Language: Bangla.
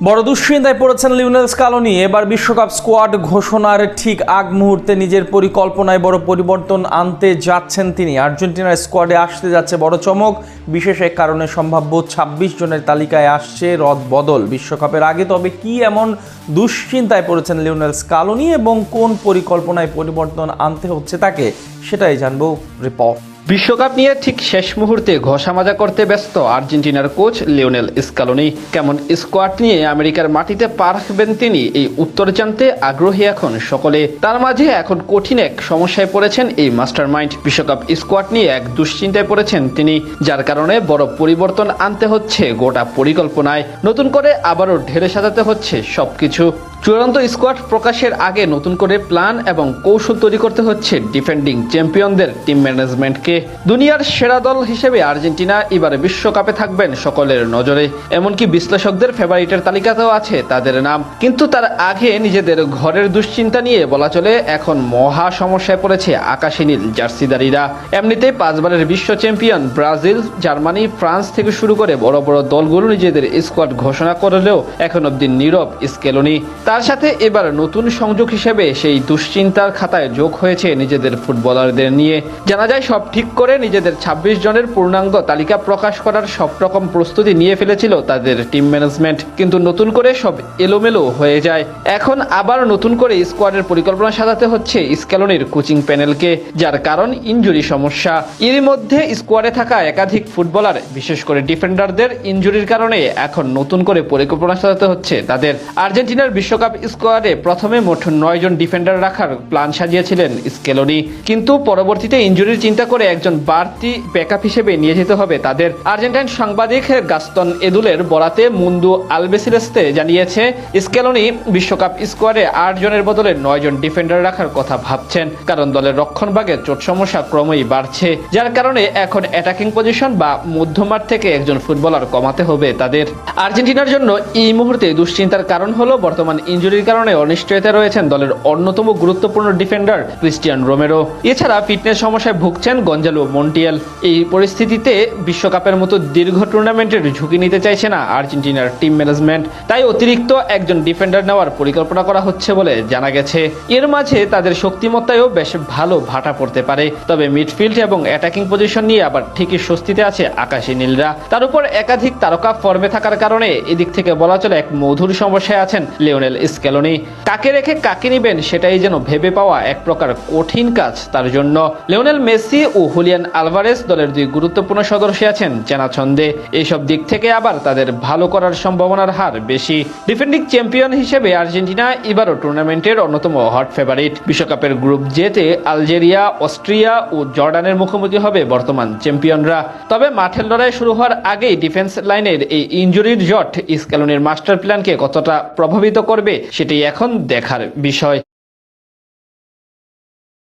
বড় দুশ্চিন্তায় পড়েছেন লিওনেল স্কালোনি। এবার বিশ্বকাপ স্কোয়াড ঘোষণার ঠিক আগ মুহূর্তে নিজের পরিকল্পনায় বড় পরিবর্তন আনতে যাচ্ছেন তিনি। আর্জেন্টিনার স্কোয়াডে আসতে যাচ্ছে বড় চমক। বিশেষ এক কারণে সম্ভাব্য ২৬ জনের তালিকায় আসছে রদবদল বিশ্বকাপের আগে। তবে কি এমন দুশ্চিন্তায় পড়েছেন লিওনেল স্কালোনি এবং কোন পরিকল্পনায় পরিবর্তন আনতে হচ্ছে তাকে, সেটাই জানবো রিপোর্ট। বিশ্বকাপ নিয়ে ঠিক শেষ মুহূর্তে ঘষামাজা করতে ব্যস্ত আর্জেন্টিনার কোচ লিওনেল স্কালোনি। কেমন স্কোয়াড নিয়ে আমেরিকার মাটিতে পা রাখবেন তিনি, এই উত্তর জানতে আগ্রহী এখন সকলে। তার মাঝে এখন কঠিন এক সমস্যায় পড়েছেন এই মাস্টারমাইন্ড। বিশ্বকাপ স্কোয়াড নিয়ে এক দুশ্চিন্তায় পড়েছেন তিনি, যার কারণে বড় পরিবর্তন আনতে হচ্ছে গোটা পরিকল্পনায়। নতুন করে আবারও ঢেলে সাজাতে হচ্ছে সবকিছু। চূড়ান্ত স্কোয়াড প্রকাশের আগে নতুন করে প্ল্যান এবং কৌশল তৈরি করতে হচ্ছে ডিফেন্ডিং চ্যাম্পিয়নদের টিম ম্যানেজমেন্টকে। দুনিয়ার সেরা দল হিসেবে আর্জেন্টিনা এবারে বিশ্বকাপে থাকবেন সকলের নজরে। এমনকি বিশ্লেষকদের ফেভারিটের তালিকাতেও আছে তাদের নাম। কিন্তু তার আগে নিজেদের ঘরের দুশ্চিন্তা নিয়ে বলা চলে এখন মহা সমস্যায় পড়েছে আকাশী নীল জার্সিদারিরা। এমনিতেই 5 বারের বিশ্ব চ্যাম্পিয়ন ব্রাজিল, জার্মানি, ফ্রান্স থেকে শুরু করে বড় বড় দলগুলো নিজেদের স্কোয়াড ঘোষণা করলেও এখন অব্দি নীরব স্কেলোনি। তার সাথে এবার নতুন সংযোগ হিসেবে সেই দুশ্চিন্তার খাতায় যোগ হয়েছে নিজেদের ফুটবলারদের নিয়ে। জানা যায় সব ঠিক করে নিজেদের ২৬ জনের পূর্ণাঙ্গ তালিকা প্রকাশ করার সব রকম প্রস্তুতি নিয়ে ফেলেছিল তাদের টিম ম্যানেজমেন্ট, কিন্তু নতুন করে সব এলোমেলো হয়ে যায়। এখন আবার নতুন করে স্কোয়াডের পরিকল্পনা সাজাতে হচ্ছে স্কেলোনির কোচিং প্যানেলকে, যার কারণ ইনজুরি সমস্যা। এর মধ্যে স্কোয়াডে থাকা একাধিক ফুটবলার, বিশেষ করে ডিফেন্ডারদের ইনজুরির কারণে এখন নতুন করে পরিকল্পনা সাজাতে হচ্ছে তাদের। আর্জেন্টিনার বিশ্বকাপ স্কোয়াডে প্রথমে মোট 9 জন ডিফেন্ডার রাখার প্ল্যান সাজিয়েছিলেন স্কেলোনি, কিন্তু পরবর্তীতে ইনজুরির চিন্তা করে একজন বাড়তি ব্যাকআপ হিসেবে নিয়ে যেতে হবে তাদের। আর্জেন্টাইন সাংবাদিক গাস্তন এদুলের বরাতে মুন্দো আলবেসিলেস্তে জানিয়েছে স্কেলোনি বিশ্বকাপ স্কোয়াডে 8 জনের বদলে 9 জন ডিফেন্ডার রাখার কথা ভাবছেন, কারণ দলের রক্ষণভাগে চোট সমস্যা ক্রমেই বাড়ছে, যার কারণে এখন অ্যাটাকিং পজিশন বা মধ্যমাঠ থেকে একজন ফুটবলার কমাতে হবে তাদের। আর্জেন্টিনার জন্য এই মুহূর্তে দুশ্চিন্তার কারণ হলো বর্তমান ইনজুরির কারণে অনিশ্চয়তা রয়েছেন দলের অন্যতম গুরুত্বপূর্ণ ডিফেন্ডার ক্রিস্টিয়ান রোমেরো। এছাড়া ফিটনেস সমস্যায় ভুগছেন গঞ্জালো মন্টিয়েল। এই পরিস্থিতিতে বিশ্বকাপের মতো দীর্ঘ টুর্নামেন্টের ঝুঁকি নিতে চাইছে না আর্জেন্টিনার টিম ম্যানেজমেন্ট, তাই অতিরিক্ত একজন ডিফেন্ডার নেওয়ার পরিকল্পনা করা হচ্ছে বলে জানা গেছে। এর মাঝে তাদের শক্তিমত্তায়ও বেশ ভালো ভাটা পড়তে পারে। তবে মিডফিল্ড এবং অ্যাটাকিং পজিশন নিয়ে আবার ঠিকই স্বস্তিতে আছে আকাশী নীলরা। তার উপর একাধিক তারকা ফর্মে থাকার কারণে এদিক থেকে বলা চলে এক মধুর সমস্যায় আছেন লিওনেল স্কেলোনি। কাকে রেখে কাকে নিবেন সেটাই যেন ভেবে পাওয়া এক প্রকার কঠিন কাজ তার জন্য। লিওনেল মেসি ও হুলিয়ান আলভারেস দলের 2 গুরুত্বপূর্ণ সদস্য আছেন চেনা ছন্দে। এইসব দিক থেকে আবার তাদের ভালো করার সম্ভাবনার হার বেশি। ডিফেন্ডিং চ্যাম্পিয়ন হিসেবে আর্জেন্টিনা এবারও টুর্নামেন্টের অন্যতম হট ফেভারিট। বিশ্বকাপের গ্রুপ জেতে আলজেরিয়া, অস্ট্রিয়া ও জর্ডানের মুখোমুখি হবে বর্তমান চ্যাম্পিয়নরা। তবে মাঠের লড়াই শুরু হওয়ার আগেই ডিফেন্স লাইনের এই ইনজুরির জট স্কেলোনির মাস্টার প্ল্যানকে কতটা প্রভাবিত করবে সেটাই এখন দেখার বিষয়।